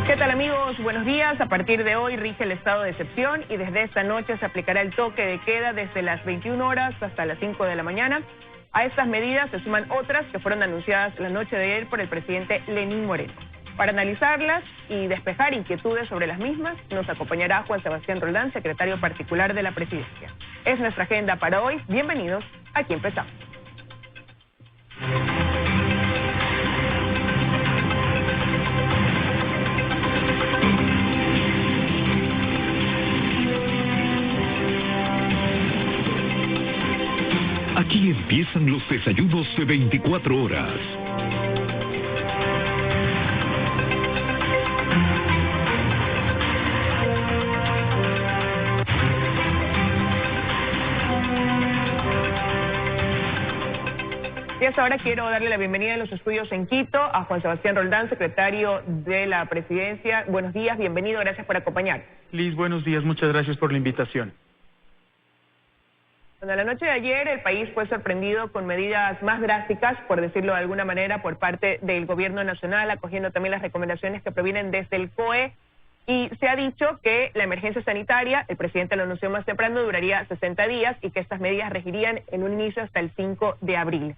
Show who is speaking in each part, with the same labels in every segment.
Speaker 1: ¿Qué tal, amigos? Buenos días. A partir de hoy rige el estado de excepción y desde esta noche se aplicará el toque de queda desde las 21 horas hasta las 5 de la mañana. A estas medidas se suman otras que fueron anunciadas la noche de ayer por el presidente Lenín Moreno. Para analizarlas y despejar inquietudes sobre las mismas, nos acompañará Juan Sebastián Roldán, secretario particular de la presidencia. Es nuestra agenda para hoy. Bienvenidos. Aquí empezamos.
Speaker 2: Aquí empiezan los desayunos de 24 horas.
Speaker 1: Y hasta ahora quiero darle la bienvenida en los estudios en Quito a Juan Sebastián Roldán, secretario de la presidencia. Buenos días, bienvenido, gracias por acompañar.
Speaker 3: Liz, buenos días, muchas gracias por la invitación.
Speaker 1: Bueno, la noche de ayer el país fue sorprendido con medidas más drásticas, por decirlo de alguna manera, por parte del gobierno nacional, acogiendo también las recomendaciones que provienen desde el COE. Y se ha dicho que la emergencia sanitaria, el presidente lo anunció más temprano, duraría 60 días y que estas medidas regirían en un inicio hasta el 5 de abril.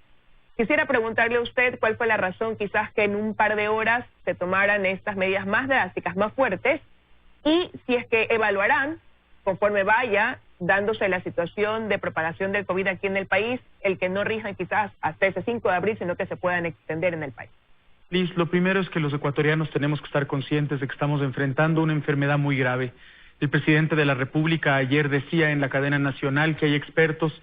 Speaker 1: Quisiera preguntarle a usted cuál fue la razón quizás que en un par de horas se tomaran estas medidas más drásticas, más fuertes, y si es que evaluarán, conforme vaya dándose la situación de propagación del COVID aquí en el país, el que no rijan quizás hasta ese 5 de abril, sino que se puedan extender en el país.
Speaker 3: Liz, lo primero es que los ecuatorianos tenemos que estar conscientes de que estamos enfrentando una enfermedad muy grave. El presidente de la República ayer decía en la cadena nacional que hay expertos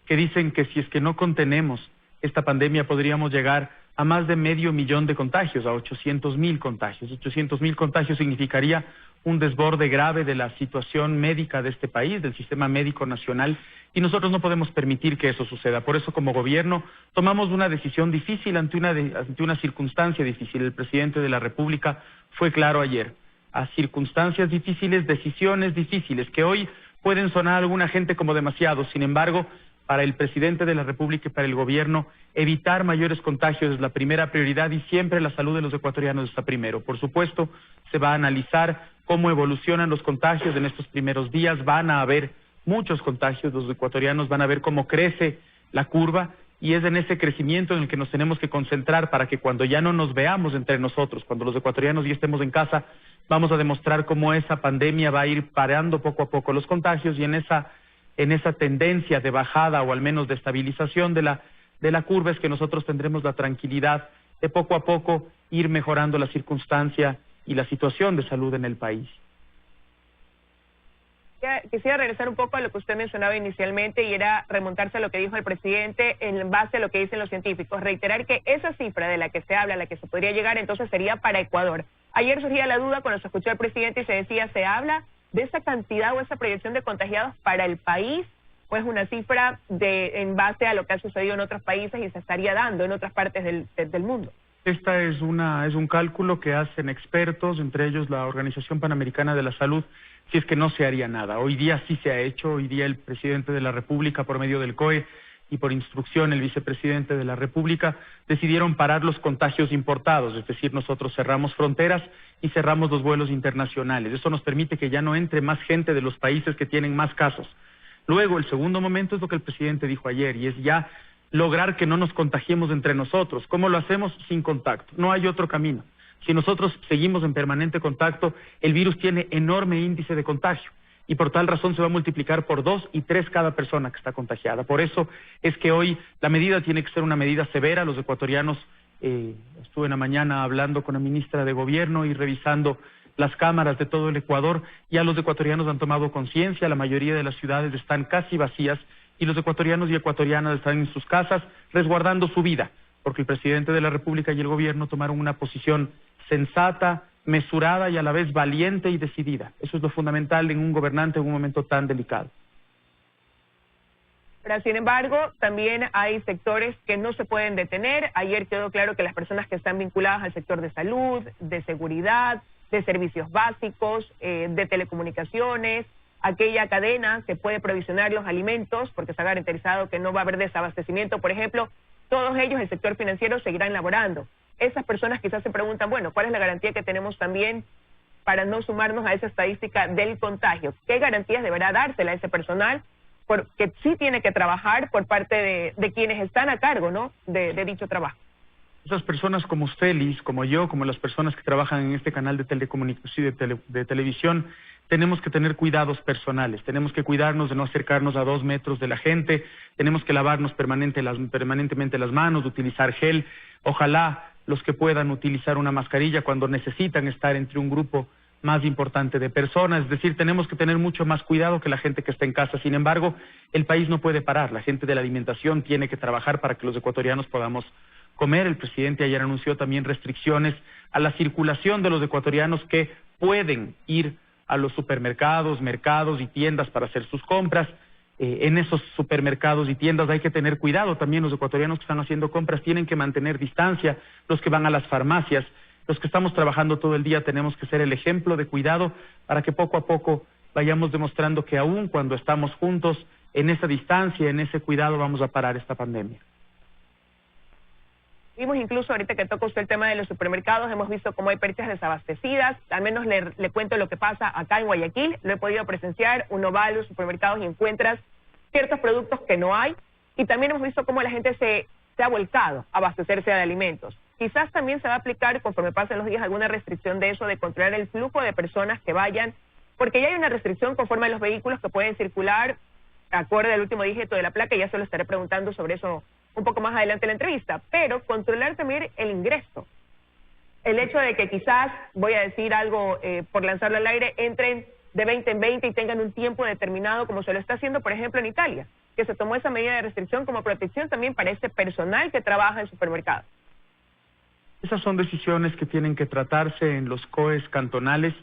Speaker 3: que dicen que si es que no contenemos esta pandemia podríamos llegar a más de 500,000 de contagios, a 800,000 contagios. 800,000 contagios significaría un desborde grave de la situación médica de este país, del sistema médico nacional, y nosotros no podemos permitir que eso suceda. Por eso, como gobierno, tomamos una decisión difícil ante una circunstancia difícil. El presidente de la República fue claro ayer. A circunstancias difíciles, decisiones difíciles, que hoy pueden sonar a alguna gente como demasiado. Sin embargo, para el presidente de la República y para el gobierno, evitar mayores contagios es la primera prioridad y siempre la salud de los ecuatorianos está primero. Por supuesto, se va a analizar cómo evolucionan los contagios en estos primeros días. Van a haber muchos contagios, los ecuatorianos van a ver cómo crece la curva y es en ese crecimiento en el que nos tenemos que concentrar para que cuando ya no nos veamos entre nosotros, cuando los ecuatorianos ya estemos en casa, vamos a demostrar cómo esa pandemia va a ir parando poco a poco los contagios y en esa tendencia de bajada o al menos de estabilización de la curva es que nosotros tendremos la tranquilidad de poco a poco ir mejorando la circunstancia y la situación de salud en el país.
Speaker 1: Quisiera regresar un poco a lo que usted mencionaba inicialmente y era remontarse a lo que dijo el presidente en base a lo que dicen los científicos. Reiterar que esa cifra de la que se habla, a la que se podría llegar, entonces sería para Ecuador. Ayer surgía la duda cuando se escuchó al presidente y se decía, ¿se habla de esa cantidad o esa proyección de contagiados para el país? ¿O es una cifra en base a lo que ha sucedido en otros países y se estaría dando en otras partes del mundo?
Speaker 3: Esta es un cálculo que hacen expertos, entre ellos la Organización Panamericana de la Salud, si es que no se haría nada. Hoy día sí se ha hecho, hoy día el presidente de la República, por medio del COE, y por instrucción el vicepresidente de la República, decidieron parar los contagios importados, es decir, nosotros cerramos fronteras y cerramos los vuelos internacionales. Eso nos permite que ya no entre más gente de los países que tienen más casos. Luego, el segundo momento es lo que el presidente dijo ayer, y es ya lograr que no nos contagiemos entre nosotros. ¿Cómo lo hacemos? Sin contacto. No hay otro camino. Si nosotros seguimos en permanente contacto, el virus tiene enorme índice de contagio y por tal razón se va a multiplicar por 2 y 3 cada persona que está contagiada. Por eso es que hoy la medida tiene que ser una medida severa. Los ecuatorianos, estuve en la mañana hablando con la ministra de Gobierno y revisando las cámaras de todo el Ecuador, ya los ecuatorianos han tomado conciencia, la mayoría de las ciudades están casi vacías y los ecuatorianos y ecuatorianas están en sus casas resguardando su vida, porque el presidente de la República y el gobierno tomaron una posición sensata, mesurada y a la vez valiente y decidida. Eso es lo fundamental en un gobernante en un momento tan delicado.
Speaker 1: Pero, sin embargo, también hay sectores que no se pueden detener. Ayer quedó claro que las personas que están vinculadas al sector de salud, de seguridad, de servicios básicos, de telecomunicaciones, aquella cadena que puede provisionar los alimentos, porque se ha garantizado que no va a haber desabastecimiento, por ejemplo, todos ellos, el sector financiero, seguirán laborando. Esas personas quizás se preguntan, bueno, ¿cuál es la garantía que tenemos también para no sumarnos a esa estadística del contagio? ¿Qué garantías deberá dársela a ese personal? Porque sí tiene que trabajar por parte de quienes están a cargo, ¿no?, de dicho trabajo.
Speaker 3: Esas personas como usted, Liz, como yo, como las personas que trabajan en este canal de telecomunicación y de televisión, tenemos que tener cuidados personales, tenemos que cuidarnos de no acercarnos a 2 metros de la gente, tenemos que lavarnos permanentemente las manos, utilizar gel, ojalá los que puedan utilizar una mascarilla cuando necesitan estar entre un grupo más importante de personas, es decir, tenemos que tener mucho más cuidado que la gente que está en casa. Sin embargo, el país no puede parar, la gente de la alimentación tiene que trabajar para que los ecuatorianos podamos comer. El presidente ayer anunció también restricciones a la circulación de los ecuatorianos que pueden ir a los supermercados, mercados y tiendas para hacer sus compras. En esos supermercados y tiendas hay que tener cuidado también. Los ecuatorianos que están haciendo compras tienen que mantener distancia, los que van a las farmacias, los que estamos trabajando todo el día tenemos que ser el ejemplo de cuidado para que poco a poco vayamos demostrando que aún cuando estamos juntos, en esa distancia, en ese cuidado, vamos a parar esta pandemia.
Speaker 1: Vimos incluso ahorita que toca usted el tema de los supermercados, hemos visto cómo hay pérdidas desabastecidas. Al menos le cuento lo que pasa acá en Guayaquil, lo he podido presenciar. Uno va a los supermercados y encuentras ciertos productos que no hay, y también hemos visto cómo la gente se ha volcado a abastecerse de alimentos. Quizás también se va a aplicar, conforme pasen los días, alguna restricción de eso, de controlar el flujo de personas que vayan, porque ya hay una restricción conforme a los vehículos que pueden circular, acorde al último dígito de la placa, y ya se lo estaré preguntando sobre eso un poco más adelante en la entrevista, pero controlar también el ingreso. El hecho de que quizás, voy a decir algo por lanzarlo al aire, entren de 20 en 20 y tengan un tiempo determinado, como se lo está haciendo, por ejemplo, en Italia, que se tomó esa medida de restricción como protección también para ese personal que trabaja en supermercados.
Speaker 3: Esas son decisiones que tienen que tratarse en los COEs cantonales.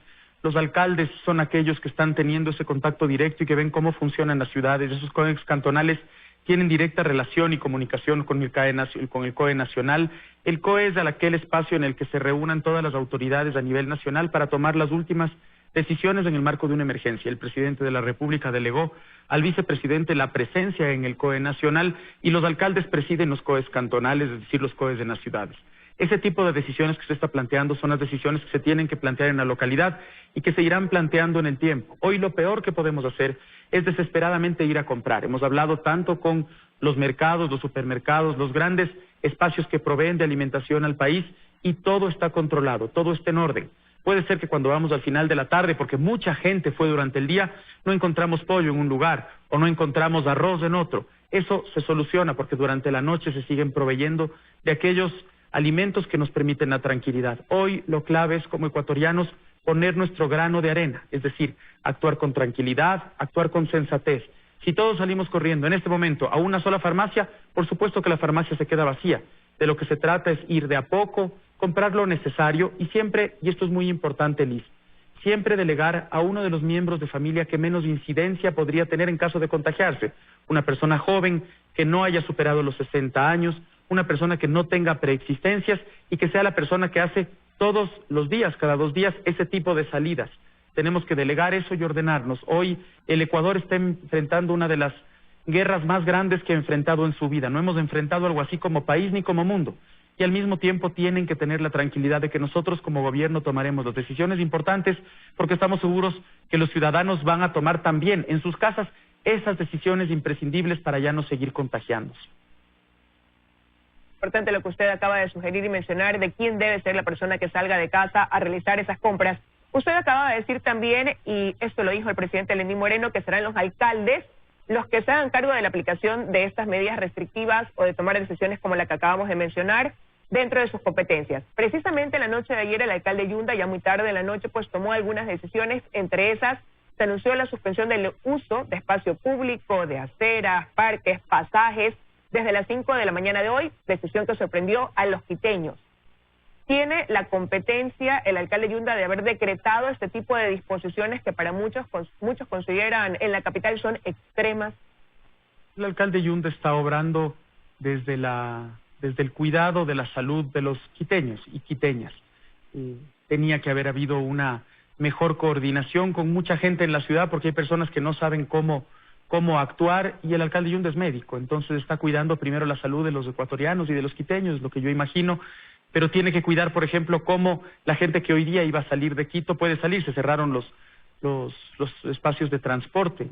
Speaker 3: Los alcaldes son aquellos que están teniendo ese contacto directo y que ven cómo funcionan las ciudades. Esos COEs cantonales tienen directa relación y comunicación con el COE nacional. El COE es aquel espacio en el que se reúnan todas las autoridades a nivel nacional para tomar las últimas decisiones en el marco de una emergencia. El presidente de la República delegó al vicepresidente la presencia en el COE nacional y los alcaldes presiden los COEs cantonales, es decir, los COEs de las ciudades. Ese tipo de decisiones que se está planteando son las decisiones que se tienen que plantear en la localidad y que se irán planteando en el tiempo. Hoy lo peor que podemos hacer es desesperadamente ir a comprar. Hemos hablado tanto con los mercados, los supermercados, los grandes espacios que proveen de alimentación al país, y todo está controlado, todo está en orden. Puede ser que cuando vamos al final de la tarde, porque mucha gente fue durante el día, no encontramos pollo en un lugar o no encontramos arroz en otro. Eso se soluciona porque durante la noche se siguen proveyendo de aquellos alimentos que nos permiten la tranquilidad. Hoy lo clave es, como ecuatorianos, poner nuestro grano de arena, es decir, actuar con tranquilidad, actuar con sensatez. Si todos salimos corriendo en este momento a una sola farmacia, por supuesto que la farmacia se queda vacía. De lo que se trata es ir de a poco, comprar lo necesario y siempre, y esto es muy importante, Liz, siempre delegar a uno de los miembros de familia que menos incidencia podría tener en caso de contagiarse. Una persona joven que no haya superado los 60 años, una persona que no tenga preexistencias y que sea la persona que hace todos los días, cada 2 días, ese tipo de salidas. Tenemos que delegar eso y ordenarnos. Hoy el Ecuador está enfrentando una de las guerras más grandes que ha enfrentado en su vida. No hemos enfrentado algo así como país ni como mundo. Y al mismo tiempo tienen que tener la tranquilidad de que nosotros como gobierno tomaremos las decisiones importantes, porque estamos seguros que los ciudadanos van a tomar también en sus casas esas decisiones imprescindibles para ya no seguir contagiándose.
Speaker 1: Importante lo que usted acaba de sugerir y mencionar de quién debe ser la persona que salga de casa a realizar esas compras. Usted acaba de decir también, y esto lo dijo el presidente Lenín Moreno, que serán los alcaldes los que se hagan cargo de la aplicación de estas medidas restrictivas o de tomar decisiones como la que acabamos de mencionar dentro de sus competencias. Precisamente la noche de ayer el alcalde Yunda, ya muy tarde en la noche, pues tomó algunas decisiones. Entre esas se anunció la suspensión del uso de espacio público, de aceras, parques, pasajes, desde las 5 de la mañana de hoy, decisión que sorprendió a los quiteños. Tiene la competencia el alcalde Yunda de haber decretado este tipo de disposiciones que para muchos consideran en la capital son extremas.
Speaker 3: El alcalde Yunda está obrando desde el cuidado de la salud de los quiteños y quiteñas. Tenía que haber habido una mejor coordinación con mucha gente en la ciudad, porque hay personas que no saben cómo actuar, y el alcalde Yunda es médico, entonces está cuidando primero la salud de los ecuatorianos y de los quiteños, lo que yo imagino. pero tiene que cuidar, por ejemplo, cómo la gente que hoy día iba a salir de Quito puede salir. Se cerraron los espacios de transporte,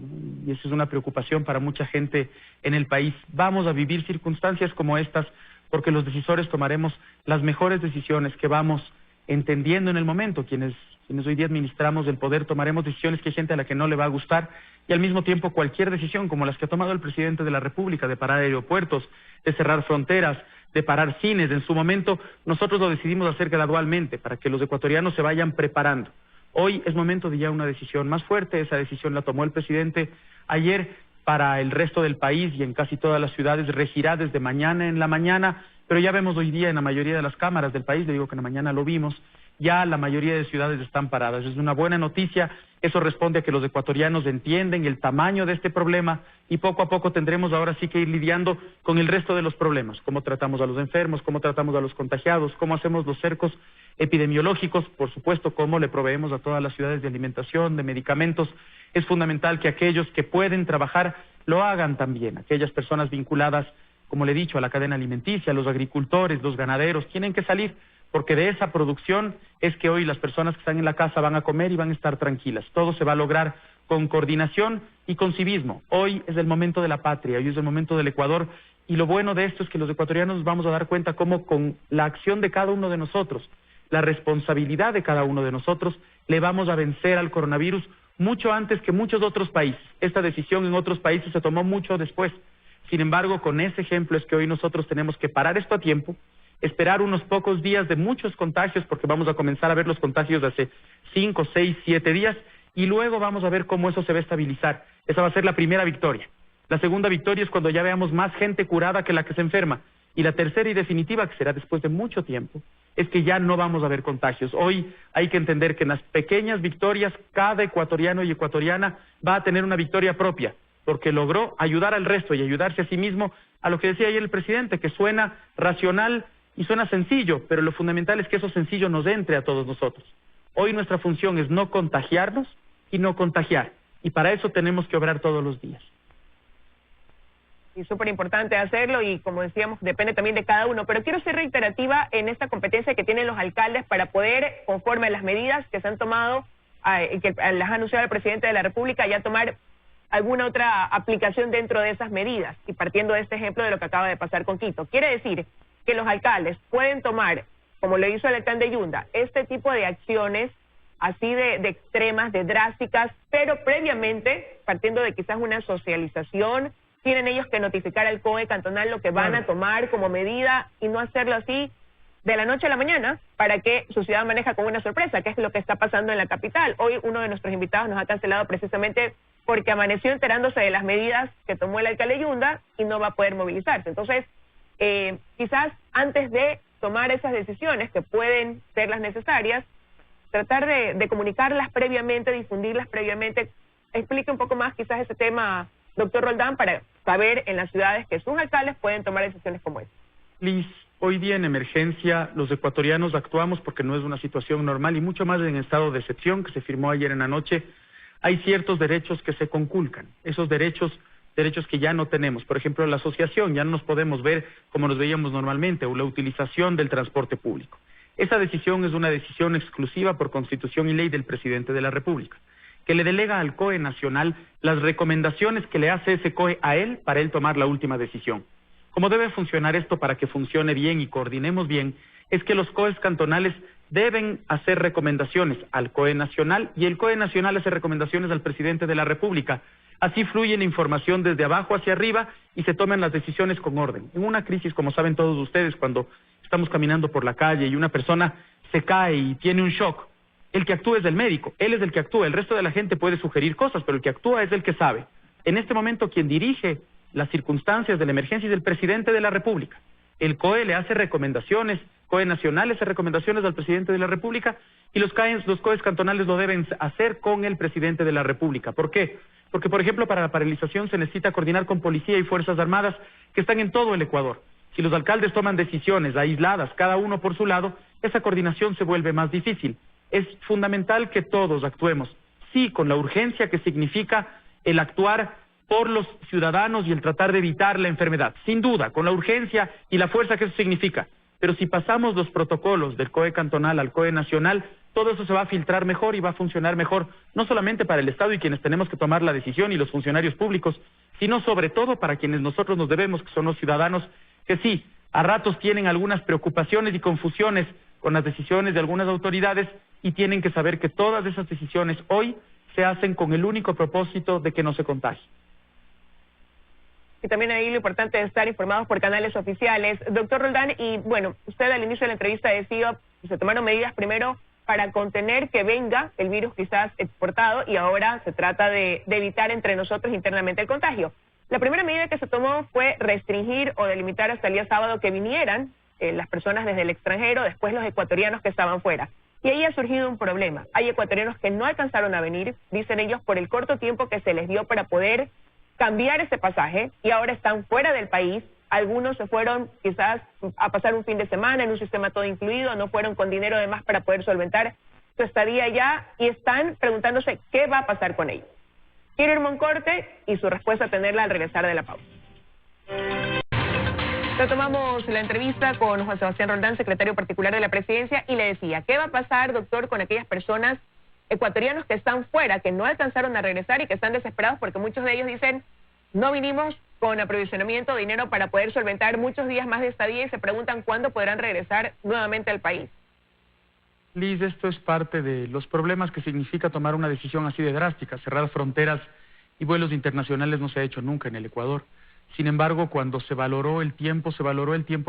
Speaker 3: y eso es una preocupación para mucha gente en el país. Vamos a vivir circunstancias como estas porque los decisores tomaremos las mejores decisiones que vamos entendiendo en el momento. Quienes hoy día administramos el poder tomaremos decisiones que hay gente a la que no le va a gustar, y al mismo tiempo cualquier decisión como las que ha tomado el presidente de la República de parar aeropuertos, de cerrar fronteras, de parar cines, en su momento nosotros lo decidimos hacer gradualmente para que los ecuatorianos se vayan preparando. Hoy es momento de ya una decisión más fuerte. Esa decisión la tomó el presidente ayer. Para el resto del país y en casi todas las ciudades regirá desde mañana en la mañana, pero ya vemos hoy día en la mayoría de las cámaras del país, le digo que en la mañana lo vimos, ya la mayoría de ciudades están paradas. Es una buena noticia. Eso responde a que los ecuatorianos entienden el tamaño de este problema, y poco a poco tendremos ahora sí que ir lidiando con el resto de los problemas: cómo tratamos a los enfermos, cómo tratamos a los contagiados, cómo hacemos los cercos epidemiológicos, por supuesto, cómo le proveemos a todas las ciudades de alimentación, de medicamentos. Es fundamental que aquellos que pueden trabajar lo hagan también. Aquellas personas vinculadas, como le he dicho, a la cadena alimenticia, los agricultores, los ganaderos, tienen que salir, porque de esa producción es que hoy las personas que están en la casa van a comer y van a estar tranquilas. Todo se va a lograr con coordinación y con civismo. Hoy es el momento de la patria, hoy es el momento del Ecuador, y lo bueno de esto es que los ecuatorianos nos vamos a dar cuenta cómo con la acción de cada uno de nosotros, la responsabilidad de cada uno de nosotros, le vamos a vencer al coronavirus mucho antes que muchos otros países. Esta decisión en otros países se tomó mucho después. Sin embargo, con ese ejemplo es que hoy nosotros tenemos que parar esto a tiempo, esperar unos pocos días de muchos contagios, porque vamos a comenzar a ver los contagios de hace 5, 6, 7 días, y luego vamos a ver cómo eso se va a estabilizar. Esa va a ser la primera victoria. La segunda victoria es cuando ya veamos más gente curada que la que se enferma. Y la tercera y definitiva, que será después de mucho tiempo, es que ya no vamos a ver contagios. Hoy hay que entender que en las pequeñas victorias cada ecuatoriano y ecuatoriana va a tener una victoria propia, porque logró ayudar al resto y ayudarse a sí mismo, a lo que decía ayer el presidente, que suena racional y suena sencillo, pero lo fundamental es que eso sencillo nos entre a todos nosotros. Hoy nuestra función es no contagiarnos y no contagiar, y para eso tenemos que obrar todos los días.
Speaker 1: Y súper importante hacerlo, y como decíamos, depende también de cada uno. Pero quiero ser reiterativa en esta competencia que tienen los alcaldes para poder, conforme a las medidas que se han tomado, que las ha anunciado el presidente de la República, ya tomar alguna otra aplicación dentro de esas medidas. Y partiendo de este ejemplo de lo que acaba de pasar con Quito, quiere decir que los alcaldes pueden tomar, como lo hizo el alcalde de Yunda, este tipo de acciones así de extremas, de drásticas, pero previamente, partiendo de quizás una socialización, tienen ellos que notificar al COE cantonal lo que van a tomar como medida, y no hacerlo así de la noche a la mañana para que su ciudad maneja con una sorpresa, que es lo que está pasando en la capital. Hoy uno de nuestros invitados nos ha cancelado precisamente porque amaneció enterándose de las medidas que tomó el alcalde Yunda y no va a poder movilizarse. Entonces, quizás antes de tomar esas decisiones que pueden ser las necesarias, tratar de comunicarlas previamente, difundirlas previamente. Explique un poco más quizás ese tema, doctor Roldán, para saber en las ciudades que sus alcaldes pueden tomar decisiones como esta.
Speaker 3: Liz, hoy día en emergencia los ecuatorianos actuamos porque no es una situación normal, y mucho más en estado de excepción que se firmó ayer en la noche. Hay ciertos derechos que se conculcan, esos derechos que ya no tenemos. Por ejemplo, la asociación, ya no nos podemos ver como nos veíamos normalmente, o la utilización del transporte público. Esa decisión es una decisión exclusiva por Constitución y ley del presidente de la República, que le delega al COE nacional las recomendaciones que le hace ese COE a él para él tomar la última decisión. ¿Cómo debe funcionar esto para que funcione bien y coordinemos bien? Es que los COEs cantonales deben hacer recomendaciones al COE nacional, y el COE nacional hace recomendaciones al presidente de la República. Así fluye la información desde abajo hacia arriba y se toman las decisiones con orden. En una crisis, como saben todos ustedes, cuando estamos caminando por la calle y una persona se cae y tiene un shock, el que actúa es el médico, él es el que actúa, el resto de la gente puede sugerir cosas, pero el que actúa es el que sabe. En este momento quien dirige las circunstancias de la emergencia es el presidente de la República. El COE le hace recomendaciones, COE nacional hace recomendaciones al presidente de la República, y los COEs cantonales lo deben hacer con el presidente de la República. ¿Por qué? Porque, por ejemplo, para la paralización se necesita coordinar con policía y fuerzas armadas que están en todo el Ecuador. Si los alcaldes toman decisiones aisladas, cada uno por su lado, esa coordinación se vuelve más difícil. Es fundamental que todos actuemos, sí, con la urgencia que significa el actuar por los ciudadanos y el tratar de evitar la enfermedad, sin duda, con la urgencia y la fuerza que eso significa, Pero si pasamos los protocolos del COE cantonal al COE nacional, todo eso se va a filtrar mejor y va a funcionar mejor, no solamente para el Estado y quienes tenemos que tomar la decisión y los funcionarios públicos, sino sobre todo para quienes nosotros nos debemos, que son los ciudadanos, que sí, a ratos tienen algunas preocupaciones y confusiones con las decisiones de algunas autoridades y tienen que saber que todas esas decisiones hoy se hacen con el único propósito de que no se contagie.
Speaker 1: Y también ahí lo importante es estar informados por canales oficiales. Doctor Roldán, y bueno, usted al inicio de la entrevista decía que se tomaron medidas primero para contener que venga el virus quizás exportado y ahora se trata de evitar entre nosotros internamente el contagio. La primera medida que se tomó fue restringir o delimitar hasta el día sábado que vinieran las personas desde el extranjero, después los ecuatorianos que estaban fuera. Y ahí ha surgido un problema. Hay ecuatorianos que no alcanzaron a venir, dicen ellos, por el corto tiempo que se les dio para poder cambiar ese pasaje y ahora están fuera del país. Algunos se fueron quizás a pasar un fin de semana en un sistema todo incluido, no fueron con dinero de más para poder solventar su estadía allá y están preguntándose qué va a pasar con ellos. Quiero irme a un corte y su respuesta tenerla al regresar de la pausa. Retomamos la entrevista con Juan Sebastián Roldán, secretario particular de la Presidencia, y le decía, ¿qué va a pasar, doctor, con aquellas personas ecuatorianos que están fuera, que no alcanzaron a regresar y que están desesperados porque muchos de ellos dicen, no vinimos con aprovisionamiento de dinero para poder solventar muchos días más de estadía y se preguntan cuándo podrán regresar nuevamente al país?
Speaker 3: Liz, esto es parte de los problemas que significa tomar una decisión así de drástica. Cerrar fronteras y vuelos internacionales no se ha hecho nunca en el Ecuador. Sin embargo, cuando se valoró el tiempo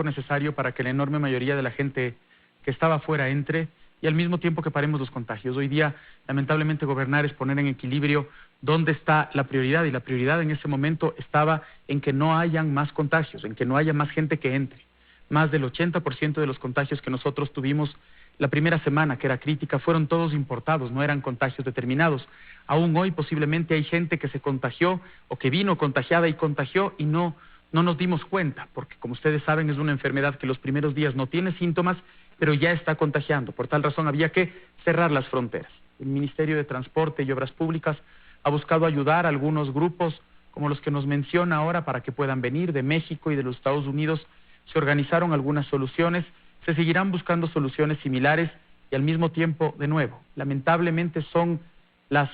Speaker 3: necesario para que la enorme mayoría de la gente que estaba fuera entre y al mismo tiempo que paremos los contagios. Hoy día, lamentablemente, gobernar es poner en equilibrio dónde está la prioridad, y la prioridad en ese momento estaba en que no hayan más contagios, en que no haya más gente que entre. Más del 80% de los contagios que nosotros tuvimos la primera semana, que era crítica, fueron todos importados, no eran contagios determinados. Aún hoy posiblemente hay gente que se contagió o que vino contagiada y contagió y no nos dimos cuenta, porque como ustedes saben es una enfermedad que los primeros días no tiene síntomas, pero ya está contagiando. Por tal razón había que cerrar las fronteras. El Ministerio de Transporte y Obras Públicas ha buscado ayudar a algunos grupos como los que nos menciona ahora para que puedan venir de México y de los Estados Unidos. Se organizaron algunas soluciones, se seguirán buscando soluciones similares y al mismo tiempo, de nuevo, lamentablemente son las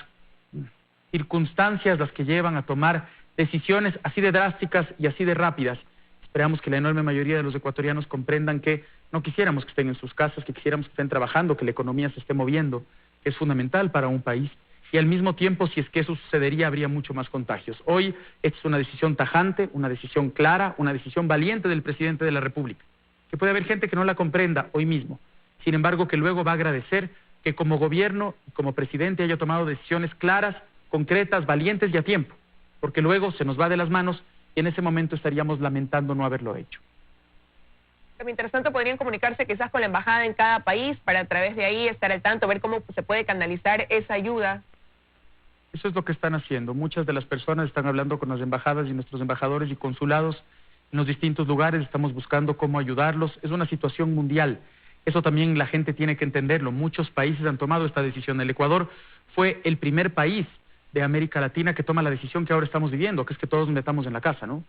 Speaker 3: circunstancias las que llevan a tomar decisiones así de drásticas y así de rápidas. Esperamos que la enorme mayoría de los ecuatorianos comprendan que no quisiéramos que estén en sus casas, que quisiéramos que estén trabajando, que la economía se esté moviendo, que es fundamental para un país. Y al mismo tiempo, si es que eso sucedería, habría mucho más contagios. Hoy, esta es una decisión tajante, una decisión clara, una decisión valiente del presidente de la República. Que puede haber gente que no la comprenda hoy mismo. Sin embargo, que luego va a agradecer que como gobierno y como presidente haya tomado decisiones claras, concretas, valientes y a tiempo. Porque luego se nos va de las manos y en ese momento estaríamos lamentando no haberlo hecho.
Speaker 1: Mientras tanto, podrían comunicarse quizás con la embajada en cada país para a través de ahí estar al tanto, ver cómo se puede canalizar esa ayuda.
Speaker 3: Eso es lo que están haciendo. Muchas de las personas están hablando con las embajadas y nuestros embajadores y consulados en los distintos lugares. Estamos buscando cómo ayudarlos. Es una situación mundial. Eso también la gente tiene que entenderlo. Muchos países han tomado esta decisión. El Ecuador fue el primer país de América Latina que toma la decisión que ahora estamos viviendo, que es que todos nos metamos en la casa, ¿no?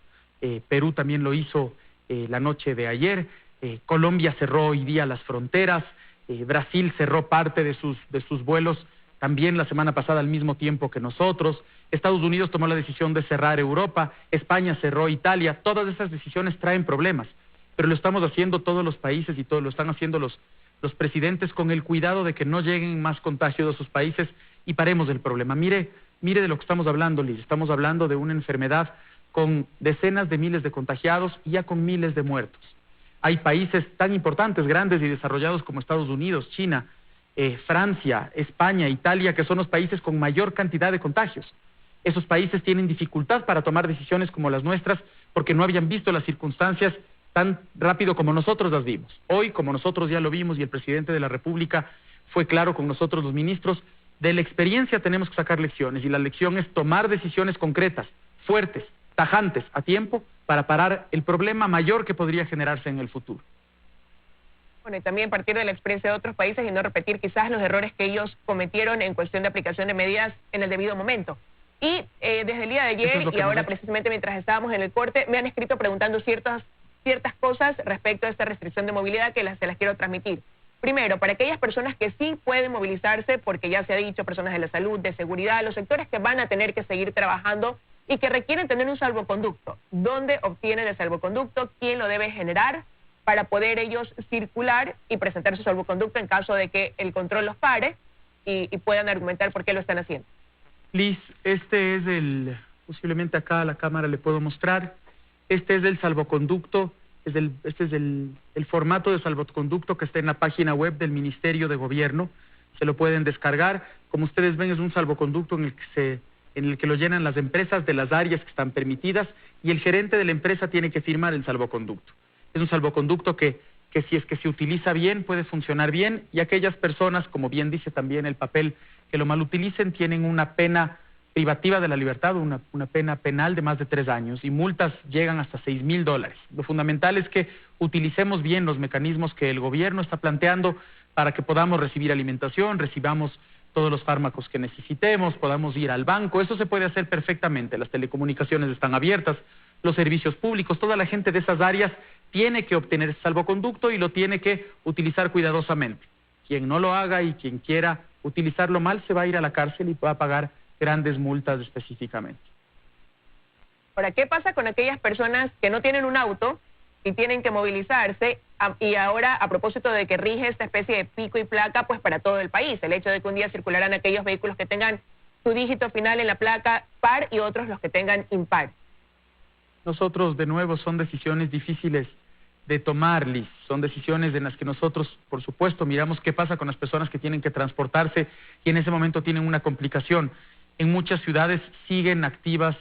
Speaker 3: Perú también lo hizo la noche de ayer. Colombia cerró hoy día las fronteras. Brasil cerró parte de sus vuelos también la semana pasada al mismo tiempo que nosotros. Estados Unidos tomó la decisión de cerrar Europa. España cerró Italia. Todas esas decisiones traen problemas, pero lo estamos haciendo todos los países y lo están haciendo los presidentes con el cuidado de que no lleguen más contagios a sus países y paremos el problema. Mire de lo que estamos hablando, Liz. Estamos hablando de una enfermedad con decenas de miles de contagiados y ya con miles de muertos. Hay países tan importantes, grandes y desarrollados como Estados Unidos, China, Francia, España, Italia, que son los países con mayor cantidad de contagios. Esos países tienen dificultad para tomar decisiones como las nuestras porque no habían visto las circunstancias tan rápido como nosotros las vimos. Hoy, como nosotros ya lo vimos y el presidente de la República fue claro con nosotros los ministros, de la experiencia tenemos que sacar lecciones y la lección es tomar decisiones concretas, fuertes, tajantes, a tiempo para parar el problema mayor que podría generarse en el futuro.
Speaker 1: Bueno, y también partir de la experiencia de otros países y no repetir quizás los errores que ellos cometieron en cuestión de aplicación de medidas en el debido momento. Y desde el día de ayer y ahora precisamente mientras estábamos en el corte, me han escrito preguntando ciertas ciertas cosas respecto a esta restricción de movilidad que se las quiero transmitir. Primero, para aquellas personas que sí pueden movilizarse, porque ya se ha dicho, personas de la salud, de seguridad, los sectores que van a tener que seguir trabajando y que requieren tener un salvoconducto. ¿Dónde obtienen el salvoconducto? ¿Quién lo debe generar para poder ellos circular y presentar su salvoconducto en caso de que el control los pare y puedan argumentar por qué lo están haciendo?
Speaker 3: Liz, este es posiblemente acá a la cámara le puedo mostrar, este es el salvoconducto. Este es el formato de salvoconducto que está en la página web del Ministerio de Gobierno. Se lo pueden descargar. Como ustedes ven, es un salvoconducto en el que lo llenan las empresas de las áreas que están permitidas y el gerente de la empresa tiene que firmar el salvoconducto. Es un salvoconducto que si es que se utiliza bien, puede funcionar bien, y aquellas personas, como bien dice también el papel, que lo malutilicen, tienen una pena privativa de la libertad, una pena penal de más de 3 años, y multas llegan hasta $6,000. Lo fundamental es que utilicemos bien los mecanismos que el gobierno está planteando para que podamos recibir alimentación, recibamos todos los fármacos que necesitemos, podamos ir al banco. Eso se puede hacer perfectamente. Las telecomunicaciones están abiertas, los servicios públicos, toda la gente de esas áreas tiene que obtener salvoconducto y lo tiene que utilizar cuidadosamente. Quien no lo haga y quien quiera utilizarlo mal se va a ir a la cárcel y va a pagar grandes multas específicamente.
Speaker 1: Ahora, ¿qué pasa con aquellas personas que no tienen un auto y tienen que movilizarse? Y ahora, a propósito de que rige esta especie de pico y placa, pues para todo el país, el hecho de que un día circularán aquellos vehículos que tengan su dígito final en la placa par y otros los que tengan impar.
Speaker 3: Nosotros, de nuevo, son decisiones difíciles de tomar, Liz. Son decisiones en las que nosotros, por supuesto, miramos qué pasa con las personas que tienen que transportarse y en ese momento tienen una complicación. En muchas ciudades siguen activas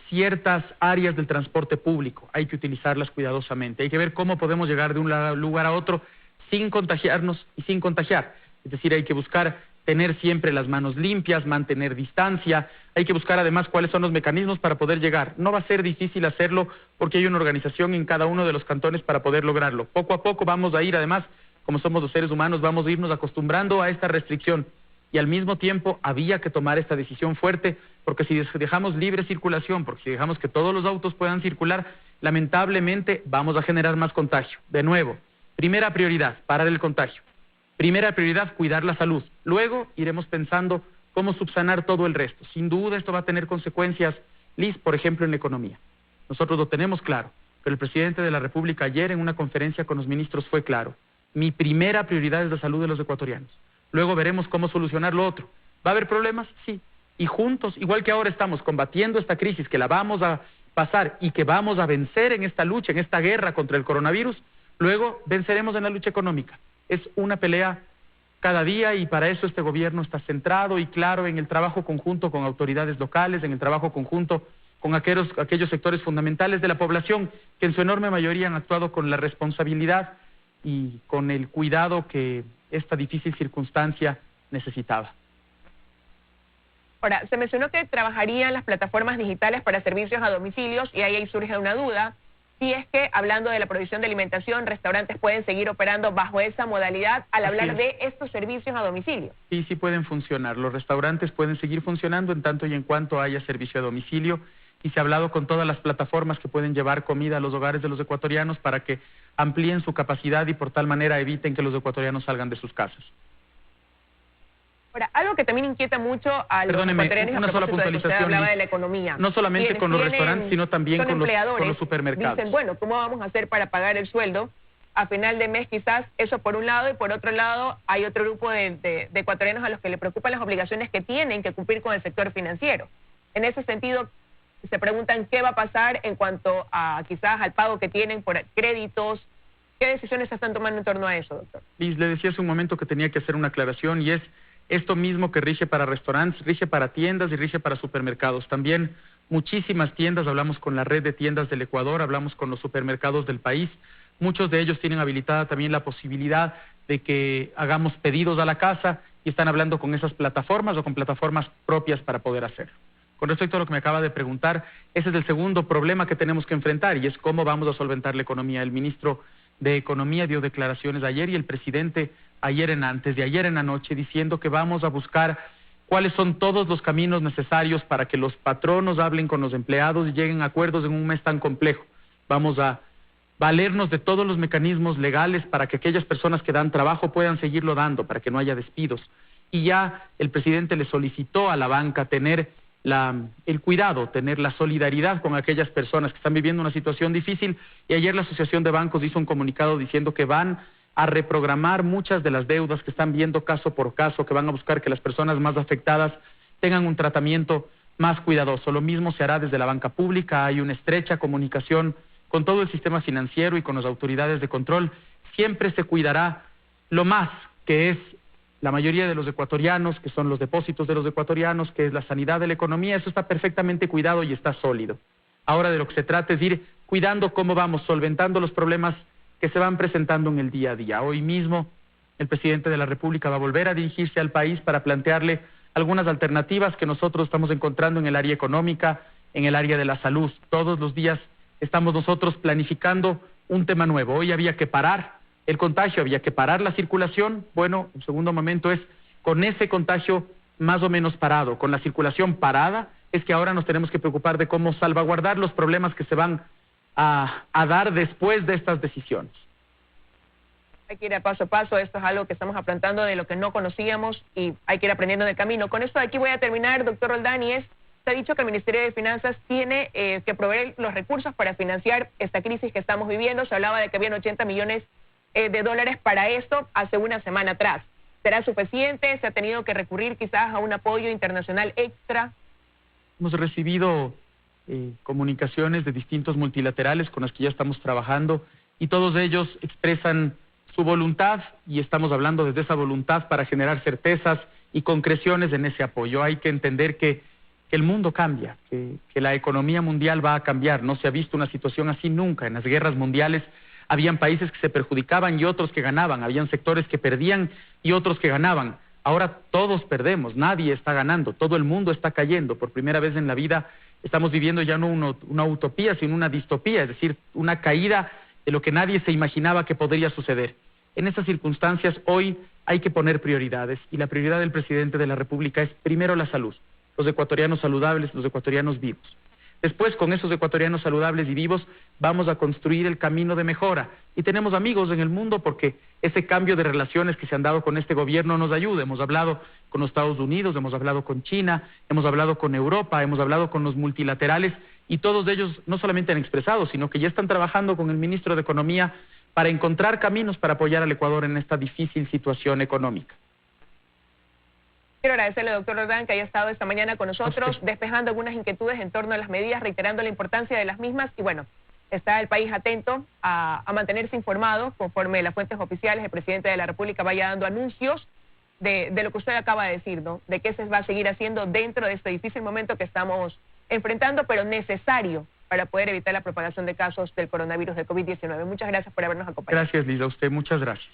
Speaker 3: ciertas áreas del transporte público. Hay que utilizarlas cuidadosamente. Hay que ver cómo podemos llegar de un lugar a otro sin contagiarnos y sin contagiar. Es decir, hay que buscar tener siempre las manos limpias, mantener distancia. Hay que buscar además cuáles son los mecanismos para poder llegar. No va a ser difícil hacerlo porque hay una organización en cada uno de los cantones para poder lograrlo. Poco a poco vamos a ir, además, como somos los seres humanos, vamos a irnos acostumbrando a esta restricción. Y al mismo tiempo había que tomar esta decisión fuerte, porque si dejamos libre circulación, porque si dejamos que todos los autos puedan circular, lamentablemente vamos a generar más contagio. De nuevo, primera prioridad, parar el contagio. Primera prioridad, cuidar la salud. Luego iremos pensando cómo subsanar todo el resto. Sin duda esto va a tener consecuencias, Liz, por ejemplo, en la economía. Nosotros lo tenemos claro, pero el presidente de la República ayer en una conferencia con los ministros fue claro. Mi primera prioridad es la salud de los ecuatorianos. Luego veremos cómo solucionar lo otro. ¿Va a haber problemas? Sí. Y juntos, igual que ahora estamos combatiendo esta crisis, que la vamos a pasar y que vamos a vencer en esta lucha, en esta guerra contra el coronavirus, luego venceremos en la lucha económica. Es una pelea cada día y para eso este gobierno está centrado y claro en el trabajo conjunto con autoridades locales, en el trabajo conjunto con aquellos sectores fundamentales de la población que en su enorme mayoría han actuado con la responsabilidad y con el cuidado que esta difícil circunstancia necesitaba.
Speaker 1: Ahora, se mencionó que trabajarían las plataformas digitales para servicios a domicilios y ahí surge una duda. Si es que, hablando de la provisión de alimentación, restaurantes pueden seguir operando bajo esa modalidad al hablar de estos servicios a domicilio.
Speaker 3: Sí, sí pueden funcionar. Los restaurantes pueden seguir funcionando en tanto y en cuanto haya servicio a domicilio. Y se ha hablado con todas las plataformas que pueden llevar comida a los hogares de los ecuatorianos para que amplíen su capacidad y por tal manera eviten que los ecuatorianos salgan de sus casas.
Speaker 1: Ahora, algo que también inquieta mucho a los ecuatorianos,
Speaker 3: una sola puntualización,
Speaker 1: de que usted hablaba de la economía.
Speaker 3: No solamente con los restaurantes, sino también con los supermercados.
Speaker 1: Dicen, bueno, ¿cómo vamos a hacer para pagar el sueldo? A final de mes quizás eso por un lado, y por otro lado hay otro grupo de ecuatorianos a los que le preocupan las obligaciones que tienen que cumplir con el sector financiero. En ese sentido, se preguntan qué va a pasar en cuanto a quizás al pago que tienen por créditos. ¿Qué decisiones se están tomando en torno a eso, doctor?
Speaker 3: Liz, le decía hace un momento que tenía que hacer una aclaración y es esto mismo que rige para restaurantes, rige para tiendas y rige para supermercados. También muchísimas tiendas, hablamos con la red de tiendas del Ecuador, hablamos con los supermercados del país. Muchos de ellos tienen habilitada también la posibilidad de que hagamos pedidos a la casa y están hablando con esas plataformas o con plataformas propias para poder hacerlo. Con respecto a lo que me acaba de preguntar, ese es el segundo problema que tenemos que enfrentar y es cómo vamos a solventar la economía. El ministro de Economía dio declaraciones ayer y el presidente antes de ayer en la noche diciendo que vamos a buscar cuáles son todos los caminos necesarios para que los patronos hablen con los empleados y lleguen a acuerdos en un mes tan complejo. Vamos a valernos de todos los mecanismos legales para que aquellas personas que dan trabajo puedan seguirlo dando, para que no haya despidos. Y ya el presidente le solicitó a la banca tener el cuidado, tener la solidaridad con aquellas personas que están viviendo una situación difícil, y ayer la Asociación de Bancos hizo un comunicado diciendo que van a reprogramar muchas de las deudas, que están viendo caso por caso, que van a buscar que las personas más afectadas tengan un tratamiento más cuidadoso. Lo mismo se hará desde la banca pública. Hay una estrecha comunicación con todo el sistema financiero y con las autoridades de control. Siempre se cuidará lo más, que es la mayoría de los ecuatorianos, que son los depósitos de los ecuatorianos, que es la sanidad de la economía. Eso está perfectamente cuidado y está sólido. Ahora de lo que se trata es de ir cuidando cómo vamos solventando los problemas que se van presentando en el día a día. Hoy mismo el presidente de la República va a volver a dirigirse al país para plantearle algunas alternativas que nosotros estamos encontrando en el área económica, en el área de la salud. Todos los días estamos nosotros planificando un tema nuevo. Hoy había que parar el contagio, había que parar la circulación. Bueno, un segundo momento es, con ese contagio más o menos parado, con la circulación parada, es que ahora nos tenemos que preocupar de cómo salvaguardar los problemas que se van a dar después de estas decisiones.
Speaker 1: Hay que ir a paso a paso. Esto es algo que estamos afrontando de lo que no conocíamos y hay que ir aprendiendo en el camino. Con esto de aquí voy a terminar, doctor Roldán, y se ha dicho que el Ministerio de Finanzas tiene que proveer los recursos para financiar esta crisis que estamos viviendo. Se hablaba de que habían 80 millones de dólares para esto hace una semana atrás. ¿Será suficiente? ¿Se ha tenido que recurrir quizás a un apoyo internacional extra?
Speaker 3: Hemos recibido comunicaciones de distintos multilaterales con los que ya estamos trabajando, y todos ellos expresan su voluntad, y estamos hablando desde esa voluntad para generar certezas y concreciones en ese apoyo. Hay que entender que el mundo cambia, que la economía mundial va a cambiar. No se ha visto una situación así nunca. En las guerras mundiales habían países que se perjudicaban y otros que ganaban, habían sectores que perdían y otros que ganaban. Ahora todos perdemos, nadie está ganando, todo el mundo está cayendo. Por primera vez en la vida estamos viviendo ya no una utopía, sino una distopía, es decir, una caída de lo que nadie se imaginaba que podría suceder. En esas circunstancias hoy hay que poner prioridades, y la prioridad del presidente de la República es primero la salud, los ecuatorianos saludables, los ecuatorianos vivos. Después, con esos ecuatorianos saludables y vivos, vamos a construir el camino de mejora. Y tenemos amigos en el mundo porque ese cambio de relaciones que se han dado con este gobierno nos ayuda. Hemos hablado con los Estados Unidos, hemos hablado con China, hemos hablado con Europa, hemos hablado con los multilaterales, y todos ellos no solamente han expresado, sino que ya están trabajando con el ministro de Economía para encontrar caminos para apoyar al Ecuador en esta difícil situación económica.
Speaker 1: Quiero agradecerle, doctor Roldán, que haya estado esta mañana con nosotros, despejando algunas inquietudes en torno a las medidas, reiterando la importancia de las mismas. Y bueno, está el país atento a mantenerse informado conforme las fuentes oficiales. El presidente de la República vaya dando anuncios de lo que usted acaba de decir, ¿no? De qué se va a seguir haciendo dentro de este difícil momento que estamos enfrentando, pero necesario para poder evitar la propagación de casos del coronavirus del COVID-19. Muchas gracias por habernos acompañado.
Speaker 3: Gracias, Lisa. A usted, muchas gracias.